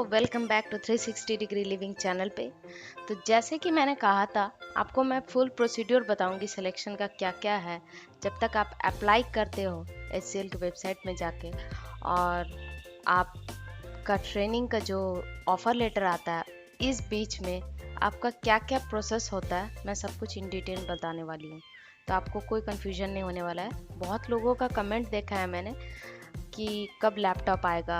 Welcome back to 360 degree living channel पे। तो जैसे कि मैंने कहा था, आपको मैं फुल प्रोसीड्योर बताऊंगी सिलेक्शन का क्या क्या है जब तक आप अप्लाई करते हो HCL की वेबसाइट में जाके, और आपका ट्रेनिंग का जो ऑफ़र लेटर आता है, इस बीच में आपका क्या क्या प्रोसेस होता है मैं सब कुछ इन डिटेल बताने वाली हूँ। तो आपको कोई कन्फ्यूजन नहीं होने वाला है। बहुत लोगों का कमेंट देखा है मैंने कि कब लैपटॉप आएगा,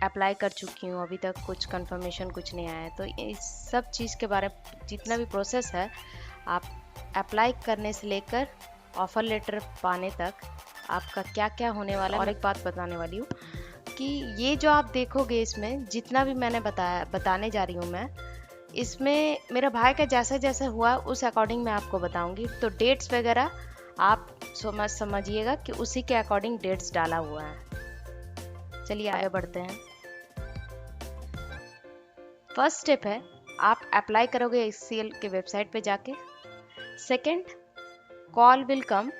अप्लाई कर चुकी हूँ, अभी तक कुछ कंफर्मेशन कुछ नहीं आया है। तो इस सब चीज़ के बारे में जितना भी प्रोसेस है, आप अप्लाई करने से लेकर ऑफ़र लेटर पाने तक आपका क्या क्या होने वाला है। और एक बात बताने वाली हूँ कि ये जो आप देखोगे, इसमें जितना भी मैंने बताने जा रही हूँ मैं, इसमें मेरे भाई का जैसा जैसा हुआ उस अकॉर्डिंग मैं आपको बताऊंगी। तो डेट्स वगैरह आप समझिएगा कि उसी के अकॉर्डिंग डेट्स डाला हुआ है। चलिए आगे बढ़ते हैं। फर्स्ट स्टेप है, आप अप्लाई करोगे HCL के वेबसाइट पे जाके। Second, call will come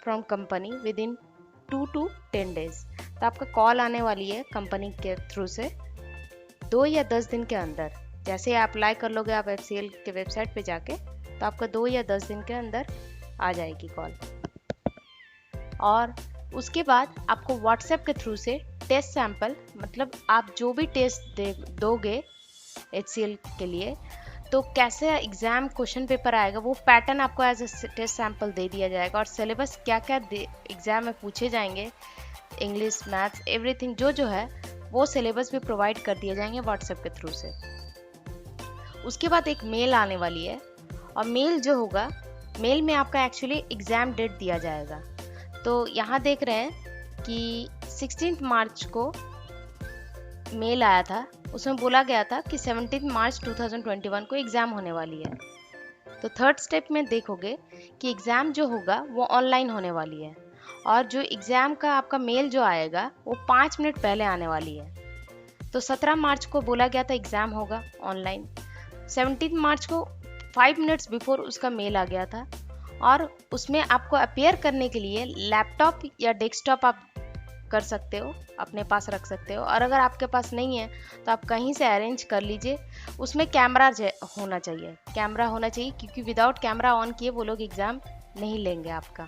from company with in 2 to 10 days. तो आपका कॉल आने वाली है कंपनी के थ्रू से 2 या 10 दिन के अंदर। जैसे आप अप्लाई कर लोगे आप HCL के वेबसाइट पे जाके, तो आपका 2 या 10 दिन के अंदर आ जाएगी कॉल। और उसके बाद आपको व्हाट्सएप के थ्रू से टेस्ट सैंपल, मतलब आप जो भी टेस्ट दोगे HCL के लिए, तो कैसे एग्ज़ाम क्वेश्चन पेपर आएगा वो पैटर्न आपको एज ए टेस्ट सैंपल दे दिया जाएगा। और सिलेबस क्या क्या एग्ज़ाम में पूछे जाएंगे, इंग्लिश, मैथ्स, एवरीथिंग जो है वो सिलेबस भी प्रोवाइड कर दिए जाएंगे व्हाट्सएप के थ्रू से। उसके बाद एक मेल आने वाली है, और मेल जो होगा, मेल में आपका एक्चुअली एग्ज़ाम डेट दिया जाएगा। तो यहाँ देख रहे हैं कि 16 मार्च को मेल आया था, उसमें बोला गया था कि 17 मार्च 2021 को एग्ज़ाम होने वाली है। तो थर्ड स्टेप में देखोगे कि एग्ज़ाम जो होगा वो ऑनलाइन होने वाली है, और जो एग्ज़ाम का आपका मेल जो आएगा वो 5 मिनट पहले आने वाली है। तो 17 मार्च को बोला गया था एग्ज़ाम होगा ऑनलाइन, 17 मार्च को 5 मिनट्स बिफोर उसका मेल आ गया था। और उसमें आपको अपीयर करने के लिए लैपटॉप या डेस्कटॉप आप कर सकते हो, अपने पास रख सकते हो। और अगर आपके पास नहीं है तो आप कहीं से अरेंज कर लीजिए। उसमें कैमरा होना चाहिए, कैमरा होना चाहिए, क्योंकि विदाउट कैमरा ऑन किए वो लोग एग्ज़ाम नहीं लेंगे आपका।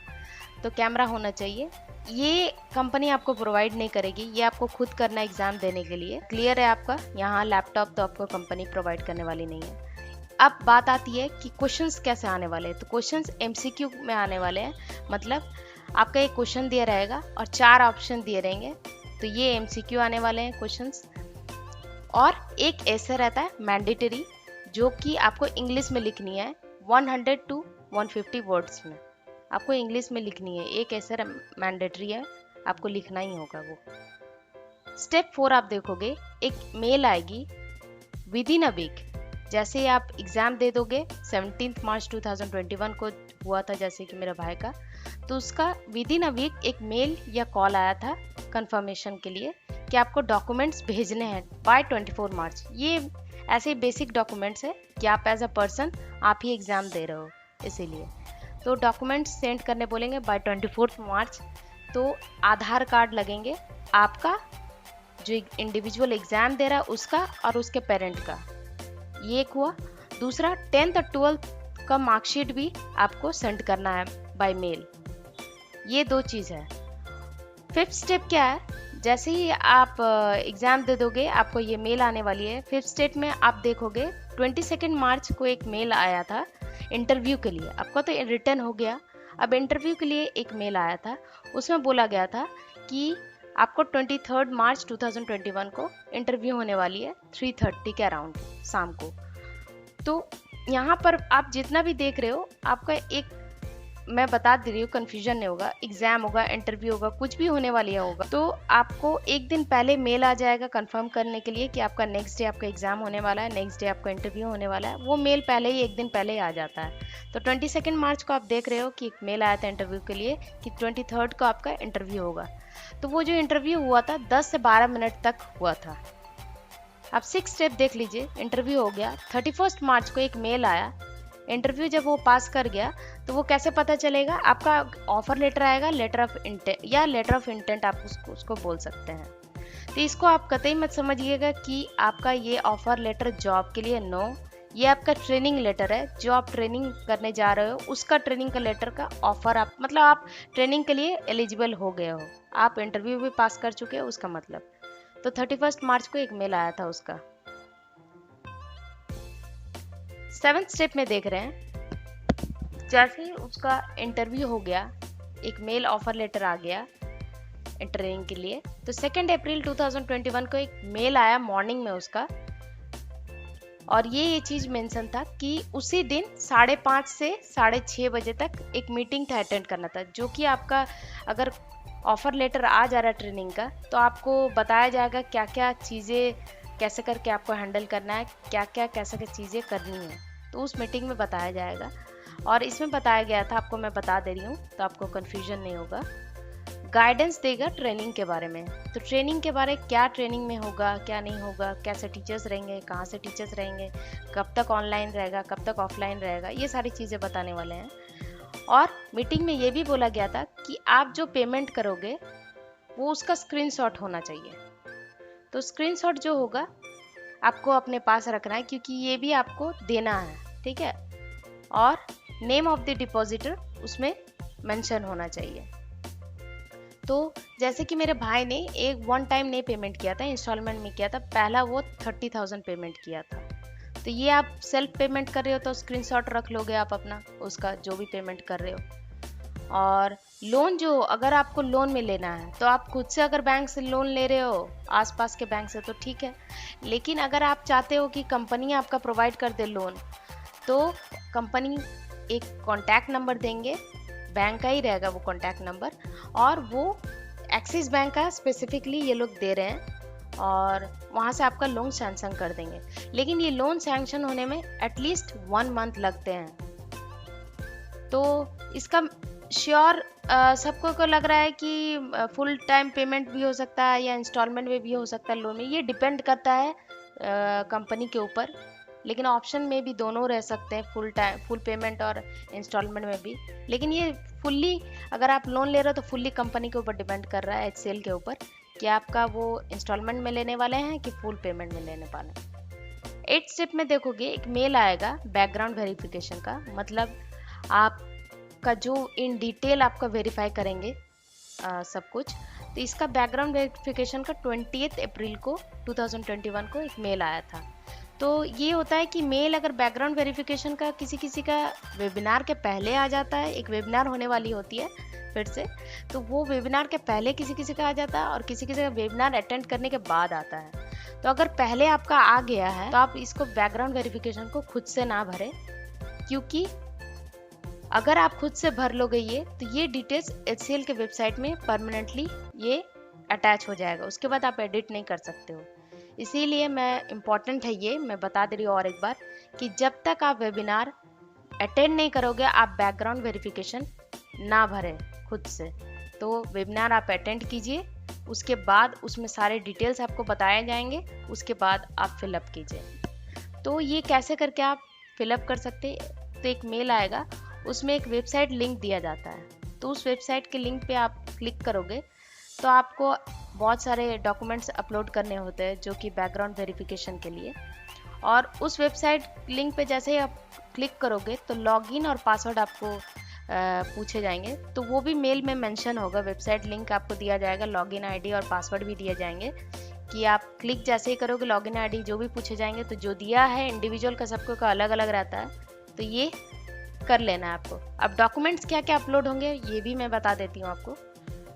तो कैमरा होना चाहिए। ये कंपनी आपको प्रोवाइड नहीं करेगी, ये आपको खुद करना एग्ज़ाम देने के लिए। क्लियर है आपका? यहाँ लैपटॉप तो आपको कंपनी प्रोवाइड करने वाली नहीं है। अब बात आती है कि क्वेश्चंस कैसे आने वाले हैं। तो क्वेश्चंस MCQ में आने वाले हैं, मतलब आपका एक क्वेश्चन दिया रहेगा और 4 ऑप्शन दिए रहेंगे। तो ये MCQ आने वाले हैं क्वेश्चंस। और एक ऐसे रहता है मैंडेटरी, जो कि आपको इंग्लिश में लिखनी है 100 to 150 वर्ड्स में आपको इंग्लिश में लिखनी है। एक ऐसे मैंडेटरी है, आपको लिखना ही होगा वो। स्टेप 4 आप देखोगे, एक मेल आएगी विद इन अ वीक। जैसे आप एग्ज़ाम दे दोगे, 17 मार्च 2021 को हुआ था जैसे कि मेरे भाई का, तो उसका विद इन अ वीक एक मेल या कॉल आया था कंफर्मेशन के लिए कि आपको डॉक्यूमेंट्स भेजने हैं बाय 24 मार्च। ये ऐसे बेसिक डॉक्यूमेंट्स है कि आप एज अ पर्सन आप ही एग्ज़ाम दे रहे हो, इसीलिए तो डॉक्यूमेंट्स सेंड करने बोलेंगे बाय 24 मार्च। तो आधार कार्ड लगेंगे आपका, जो इंडिविजुअल एग्ज़ाम दे रहा है उसका, और उसके पेरेंट का। ये एक हुआ। दूसरा, 10th और 12th का मार्कशीट भी आपको सेंड करना है बाय मेल। ये 2 चीज़ है। फिफ्थ स्टेप क्या है, जैसे ही आप एग्ज़ाम दे दोगे आपको ये मेल आने वाली है। फिफ्थ स्टेप में आप देखोगे 22 मार्च को एक मेल आया था इंटरव्यू के लिए। आपका तो रिटर्न हो गया, अब इंटरव्यू के लिए एक मेल आया था। उसमें बोला गया था कि आपको 23 मार्च 2021 को इंटरव्यू होने वाली है 3:30 के अराउंड शाम को। तो यहाँ पर आप जितना भी देख रहे हो, आपका एक, मैं बता दे रही हूँ, कन्फ्यूजन नहीं होगा। एग्ज़ाम होगा, इंटरव्यू होगा, कुछ भी होने वाली होगा, तो आपको एक दिन पहले मेल आ जाएगा कंफर्म करने के लिए कि आपका नेक्स्ट डे आपका एग्ज़ाम होने वाला है, नेक्स्ट डे आपका इंटरव्यू होने वाला है। वो मेल पहले ही एक दिन पहले ही आ जाता है। तो 22 मार्च को आप देख रहे हो कि एक मेल आया था इंटरव्यू के लिए कि 23 को आपका इंटरव्यू होगा। तो वो जो इंटरव्यू हुआ था 10 से 12 मिनट तक हुआ था। अब 6 स्टेप देख लीजिए, इंटरव्यू हो गया। 31 मार्च को एक मेल आया। इंटरव्यू जब वो पास कर गया तो वो कैसे पता चलेगा, आपका ऑफर लेटर आएगा, लेटर ऑफ इंटेंट या लेटर ऑफ इंटेंट आप उसको बोल सकते हैं। तो इसको आप कतई मत समझिएगा कि आपका ये ऑफर लेटर जॉब के लिए, नो, ये आपका ट्रेनिंग लेटर है। जो आप ट्रेनिंग करने जा रहे हो उसका ट्रेनिंग का लेटर का ऑफर, आप मतलब आप ट्रेनिंग के लिए एलिजिबल हो गए हो, आप इंटरव्यू भी पास कर चुके हो उसका मतलब। तो 31 मार्च को एक मेल आया था उसका। 7th स्टेप में देख रहे हैं, जैसे ही उसका इंटरव्यू हो गया, एक मेल ऑफर लेटर आ गया ट्रेनिंग के लिए। तो 2 अप्रैल 2021 को एक मेल आया मॉर्निंग में उसका, और ये चीज मेंशन था कि उसी दिन 5:30 से 6:30 बजे तक एक मीटिंग था, अटेंड करना था, जो कि आपका अगर ऑफर लेटर आ जा रहा है ट्रेनिंग का, तो आपको बताया जाएगा क्या क्या चीज़ें कैसे करके आपको हैंडल करना है, क्या क्या कैसे क्या चीज़ें करनी है, तो उस मीटिंग में बताया जाएगा। और इसमें बताया गया था, आपको मैं बता दे रही हूँ तो आपको कन्फ्यूजन नहीं होगा, गाइडेंस देगा ट्रेनिंग के बारे में। तो ट्रेनिंग के बारे में, क्या ट्रेनिंग में होगा क्या नहीं होगा, कैसे टीचर्स रहेंगे, कहाँ से टीचर्स रहेंगे, कब तक ऑनलाइन रहेगा, कब तक ऑफलाइन रहेगा, ये सारी चीज़ें बताने वाले हैं। और मीटिंग में ये भी बोला गया था कि आप जो पेमेंट करोगे वो उसका स्क्रीनशॉट होना चाहिए। तो स्क्रीनशॉट जो होगा आपको अपने पास रखना है, क्योंकि ये भी आपको देना है, ठीक है। और नेम ऑफ द डिपॉजिटर उसमें मेंशन होना चाहिए। तो जैसे कि मेरे भाई ने एक 1 टाइम नहीं पेमेंट किया था, इंस्टॉलमेंट में किया था, पहला वो 30,000 पेमेंट किया था। तो ये आप सेल्फ पेमेंट कर रहे हो तो स्क्रीनशॉट रख लोगे आप अपना, उसका जो भी पेमेंट कर रहे हो। और लोन, जो अगर आपको लोन में लेना है तो आप खुद से अगर बैंक से लोन ले रहे हो, आसपास के बैंक से, तो ठीक है। लेकिन अगर आप चाहते हो कि कंपनी आपका प्रोवाइड कर दे लोन, तो कंपनी एक कॉन्टैक्ट नंबर देंगे, बैंक का ही रहेगा वो कॉन्टैक्ट नंबर, और वो एक्सिस बैंक का स्पेसिफिकली ये लोग दे रहे हैं, और वहाँ से आपका लोन सैंक्शन कर देंगे। लेकिन ये लोन सैंक्शन होने में एटलीस्ट 1 मंथ लगते हैं। तो इसका श्योर सबको को लग रहा है कि फुल टाइम पेमेंट भी हो सकता है या इंस्टॉलमेंट में भी हो सकता है लोन में, ये डिपेंड करता है कंपनी के ऊपर। लेकिन ऑप्शन में भी दोनों रह सकते हैं, फुल पेमेंट और इंस्टॉलमेंट में भी। लेकिन ये फुल्ली, अगर आप लोन ले रहे हो तो फुल्ली कंपनी के ऊपर डिपेंड कर रहा है, HCL के ऊपर, कि आपका वो इंस्टॉलमेंट में लेने वाले हैं कि फुल पेमेंट में लेने वाले हैं। 8th स्टेप में देखोगे एक मेल आएगा बैकग्राउंड वेरिफिकेशन का, मतलब आपका जो इन डिटेल आपका वेरीफाई करेंगे सब कुछ। तो इसका बैकग्राउंड वेरिफिकेशन का 20 अप्रैल को 2021 को एक मेल आया था। तो ये होता है कि मेल अगर बैकग्राउंड वेरिफिकेशन का किसी का वेबिनार के पहले आ जाता है, एक वेबिनार होने वाली होती है फिर से, तो वो वेबिनार के पहले किसी का आ जाता है और किसी का वेबिनार अटेंड करने के बाद आता है। तो अगर पहले आपका आ गया है तो आप इसको बैकग्राउंड वेरिफिकेशन को खुद से ना भरें, क्योंकि अगर आप खुद से भर लोगे ये, तो ये डिटेल्स HCL के वेबसाइट में परमानेंटली ये अटैच हो जाएगा, उसके बाद आप एडिट नहीं कर सकते हो। इसीलिए इम्पॉर्टेंट है ये, मैं बता दे रही हूँ और एक बार, कि जब तक आप वेबिनार अटेंड नहीं करोगे आप बैकग्राउंड वेरिफिकेशन ना भरें खुद से। तो वेबिनार आप अटेंड कीजिए, उसके बाद उसमें सारे डिटेल्स आपको बताए जाएंगे, उसके बाद आप फिलअप कीजिए। तो ये कैसे करके आप फिलअप कर सकते हैं, तो एक मेल आएगा, उसमें एक वेबसाइट लिंक दिया जाता है। तो उस वेबसाइट के लिंक पे आप क्लिक करोगे तो आपको बहुत सारे डॉक्यूमेंट्स अपलोड करने होते हैं, जो कि बैकग्राउंड वेरिफिकेशन के लिए। और उस वेबसाइट लिंक पे जैसे ही आप क्लिक करोगे तो लॉगिन और पासवर्ड आपको पूछे जाएंगे, तो वो भी मेल में मेंशन होगा। वेबसाइट लिंक आपको दिया जाएगा, लॉगिन आईडी और पासवर्ड भी दिए जाएंगे, कि आप क्लिक जैसे ही करोगे लॉगिन आईडी जो भी पूछे जाएंगे। तो जो दिया है इंडिविजुअल का सबको का अलग अलग रहता है, तो ये कर लेना है आपको। अब डॉक्यूमेंट्स क्या क्या अपलोड होंगे ये भी मैं बता देती हूँ आपको।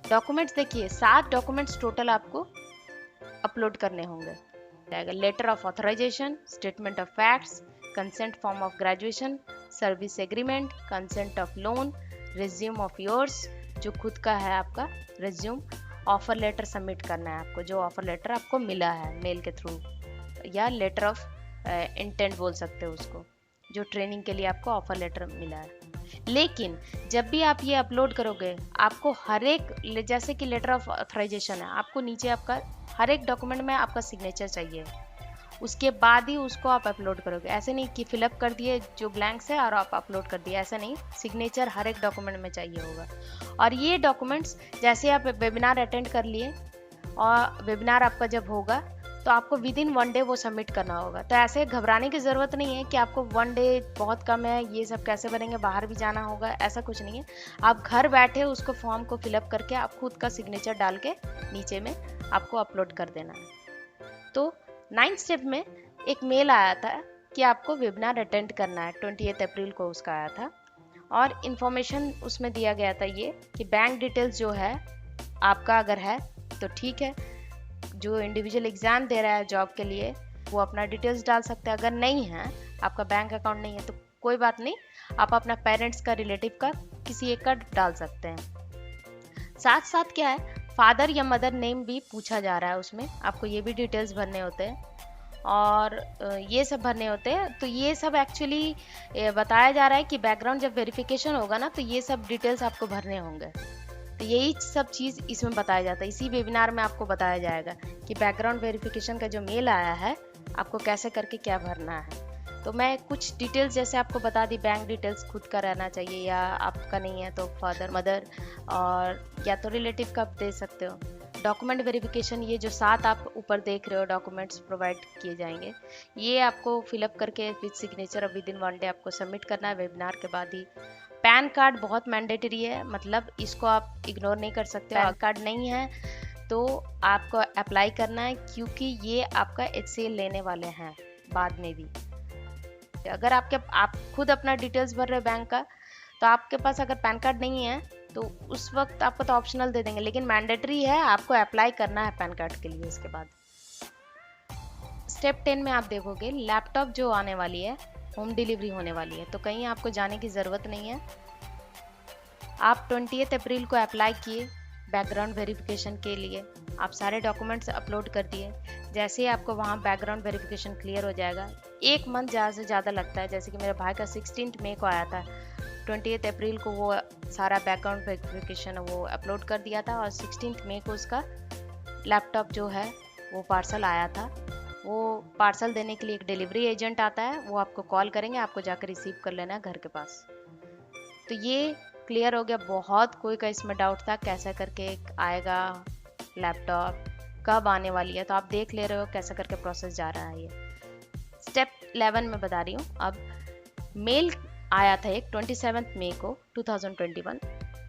डॉक्यूमेंट्स देखिए, 7 डॉक्यूमेंट्स टोटल आपको अपलोड करने होंगे। Letter of authorization, statement of facts, consent form of graduation, service agreement, consent of loan, resume of yours, जो खुद का है आपका रिज्यूम, ऑफर लेटर सबमिट करना है आपको, जो ऑफर लेटर आपको मिला है मेल के थ्रू, या लेटर ऑफ इंटेंट बोल सकते हो उसको, जो ट्रेनिंग के लिए आपको ऑफर लेटर मिला है। लेकिन जब भी आप ये अपलोड करोगे, आपको हर एक, जैसे कि लेटर ऑफ ऑथराइजेशन है, आपको नीचे आपका हर एक डॉक्यूमेंट में आपका सिग्नेचर चाहिए, उसके बाद ही उसको आप अपलोड करोगे। ऐसे नहीं कि फिलअप कर दिए जो ब्लैंक्स है और आप अपलोड कर दिए, ऐसा नहीं, सिग्नेचर हर एक डॉक्यूमेंट में चाहिए होगा। और ये डॉक्यूमेंट्स जैसे आप वेबिनार अटेंड कर लिए और वेबिनार आपका जब होगा तो आपको विद इन 1 डे वो सबमिट करना होगा। तो ऐसे घबराने की ज़रूरत नहीं है कि आपको 1 डे बहुत कम है, ये सब कैसे बनेंगे, बाहर भी जाना होगा, ऐसा कुछ नहीं है। आप घर बैठे उसको फॉर्म को फिलअप करके आप खुद का सिग्नेचर डाल के नीचे में आपको अपलोड कर देना है। तो 9th स्टेप में एक मेल आया था कि आपको वेबिनार अटेंड करना है, 28 अप्रैल को उसका आया था। और इन्फॉर्मेशन उसमें दिया गया था ये कि बैंक डिटेल्स जो है आपका अगर है तो ठीक है, जो इंडिविजुअल एग्ज़ाम दे रहा है जॉब के लिए वो अपना डिटेल्स डाल सकते हैं। अगर नहीं है, आपका बैंक अकाउंट नहीं है, तो कोई बात नहीं, आप अपना पेरेंट्स का, रिलेटिव का, किसी एक का डाल सकते हैं। साथ साथ क्या है, फादर या मदर नेम भी पूछा जा रहा है उसमें, आपको ये भी डिटेल्स भरने होते हैं और ये सब भरने होते हैं। तो ये सब एक्चुअली बताया जा रहा है कि बैकग्राउंड जब वेरिफिकेशन होगा ना, तो ये सब डिटेल्स आपको भरने होंगे। तो यही सब चीज़ इसमें बताया जाता है, इसी वेबिनार में आपको बताया जाएगा कि बैकग्राउंड वेरिफिकेशन का जो मेल आया है आपको कैसे करके क्या भरना है। तो मैं कुछ डिटेल्स जैसे आपको बता दी, बैंक डिटेल्स खुद का रहना चाहिए, या आपका नहीं है तो फादर, मदर, और या तो रिलेटिव का दे सकते हो। डॉक्यूमेंट वेरिफिकेशन, ये जो 7 आप ऊपर देख रहे हो डॉक्यूमेंट्स प्रोवाइड किए जाएंगे, ये आपको फिलअप करके विद सिग्नेचर और विद इन 1 डे आपको सबमिट करना है वेबिनार के बाद ही। पैन कार्ड बहुत मैंडेटरी है, मतलब इसको आप इग्नोर नहीं कर सकते। पैन कार्ड नहीं है तो आपको अप्लाई करना है, क्योंकि ये आपका HCL लेने वाले हैं बाद में भी। अगर आप खुद अपना डिटेल्स भर रहे हो बैंक का, तो आपके पास अगर पैन कार्ड नहीं है तो उस वक्त आपको तो ऑप्शनल दे देंगे, लेकिन मैंडेटरी है, आपको अप्लाई करना है पैन कार्ड के लिए। इसके बाद स्टेप 10 में आप देखोगे लैपटॉप जो आने वाली है, होम डिलीवरी होने वाली है, तो कहीं आपको जाने की ज़रूरत नहीं है। आप 28 अप्रैल को अप्लाई किए बैकग्राउंड वेरिफिकेशन के लिए, आप सारे डॉक्यूमेंट्स अपलोड कर दिए। जैसे ही आपको वहाँ बैकग्राउंड वेरिफिकेशन क्लियर हो जाएगा, 1 मंथ ज़्यादा से ज़्यादा लगता है। जैसे कि मेरे भाई का 16 मई को आया था, 28 अप्रैल को वो सारा बैकग्राउंड वेरिफिकेशन वो अपलोड कर दिया था और 16 मई को उसका लैपटॉप जो है वो पार्सल आया था। वो पार्सल देने के लिए एक डिलीवरी एजेंट आता है, वो आपको कॉल करेंगे, आपको जाकर रिसीव कर लेना है घर के पास। तो ये क्लियर हो गया। बहुत कोई का इसमें डाउट था कैसे करके आएगा लैपटॉप, कब आने वाली है, तो आप देख ले रहे हो कैसे करके प्रोसेस जा रहा है। ये स्टेप 11 में बता रही हूँ। अब मेल आया था एक 27 मई को 2021।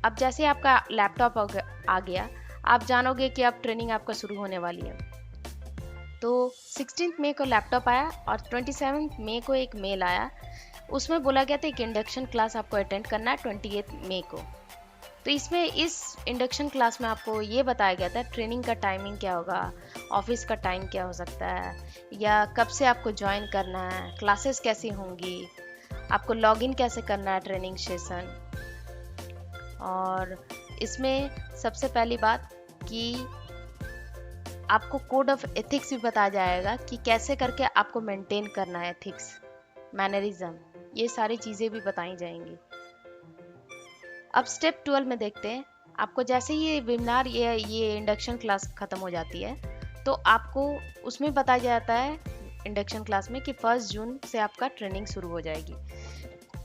अब जैसे आपका लैपटॉप आ गया, आप जानोगे कि अब ट्रेनिंग आपका शुरू होने वाली है। तो 16 मई को लैपटॉप आया और 27 मई को एक मेल आया, उसमें बोला गया था एक इंडक्शन क्लास आपको अटेंड करना है 28 मई को। तो इसमें इस इंडक्शन क्लास में आपको ये बताया गया था ट्रेनिंग का टाइमिंग क्या होगा, ऑफिस का टाइम क्या हो सकता है, या कब से आपको ज्वाइन करना है, क्लासेस कैसी होंगी, आपको लॉगिन कैसे करना है ट्रेनिंग सेशन। और इसमें सबसे पहली बात कि आपको कोड ऑफ एथिक्स भी बताया जाएगा कि कैसे करके आपको मेंटेन करना है एथिक्स, मैनरिज्म, ये सारी चीज़ें भी बताई जाएंगी। अब स्टेप 12 में देखते हैं। आपको जैसे ये वेबिनार, ये इंडक्शन क्लास ख़त्म हो जाती है, तो आपको उसमें बताया जाता है इंडक्शन क्लास में कि 1 जून से आपका ट्रेनिंग शुरू हो जाएगी।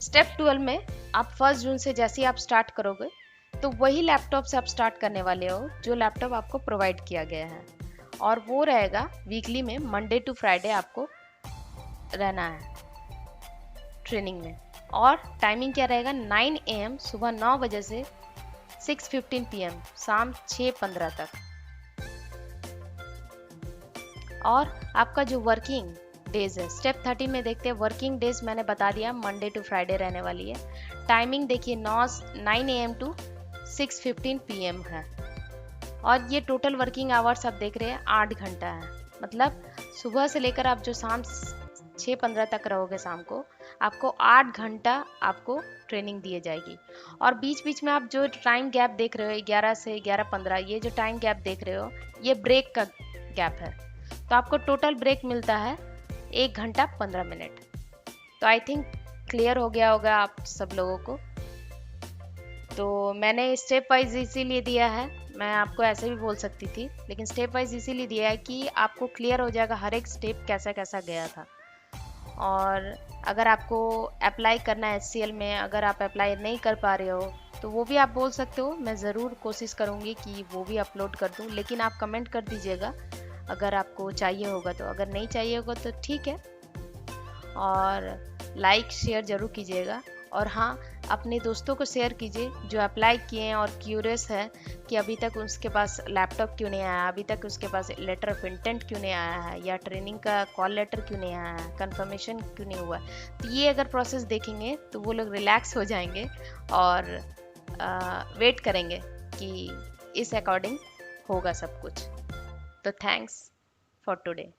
स्टेप 12 में आप 1 जून से जैसे ही आप स्टार्ट करोगे, तो वही लैपटॉप से आप स्टार्ट करने वाले हो जो लैपटॉप आपको प्रोवाइड किया गया है, और वो रहेगा वीकली में मंडे टू फ्राइडे आपको रहना है ट्रेनिंग में। और टाइमिंग क्या रहेगा, 9 AM सुबह 9 बजे से 6:15 PM शाम 6:15 तक। और आपका जो वर्किंग डेज है, स्टेप 30 में देखते हैं। वर्किंग डेज मैंने बता दिया, मंडे टू फ्राइडे रहने वाली है। टाइमिंग देखिए 9 AM टू 6:15 PM है। और ये टोटल वर्किंग आवर्स आप देख रहे हैं 8 घंटा है, मतलब सुबह से लेकर आप जो शाम 6:15 तक रहोगे शाम को, आपको 8 घंटा आपको ट्रेनिंग दी जाएगी। और बीच बीच में आप जो टाइम गैप देख रहे हो 11 से 11:15, ये जो टाइम गैप देख रहे हो ये ब्रेक का गैप है, तो आपको टोटल ब्रेक मिलता है 1 घंटा 15 मिनट। तो आई थिंक क्लियर हो गया होगा आप सब लोगों को। तो मैंने स्टेप वाइज इसीलिए दिया है, मैं आपको ऐसे भी बोल सकती थी, लेकिन स्टेप वाइज इसीलिए दिया है कि आपको क्लियर हो जाएगा हर एक स्टेप कैसा कैसा गया था। और अगर आपको अप्लाई करना है HCL में, अगर आप अप्लाई नहीं कर पा रहे हो तो वो भी आप बोल सकते हो, मैं ज़रूर कोशिश करूँगी कि वो भी अपलोड कर दूँ, लेकिन आप कमेंट कर दीजिएगा अगर आपको चाहिए होगा तो। अगर नहीं चाहिए होगा तो ठीक है, और लाइक शेयर ज़रूर कीजिएगा। और हाँ, अपने दोस्तों को शेयर कीजिए जो अप्लाई किए हैं और क्यूरियस है कि अभी तक उसके पास लैपटॉप क्यों नहीं आया, अभी तक उसके पास लेटर ऑफ इंटेंट क्यों नहीं आया है, या ट्रेनिंग का कॉल लेटर क्यों नहीं आया है, कंफर्मेशन क्यों नहीं हुआ। तो ये अगर प्रोसेस देखेंगे तो वो लोग रिलैक्स हो जाएंगे और वेट करेंगे कि इस अकॉर्डिंग होगा सब कुछ। तो थैंक्स फॉर टुडे।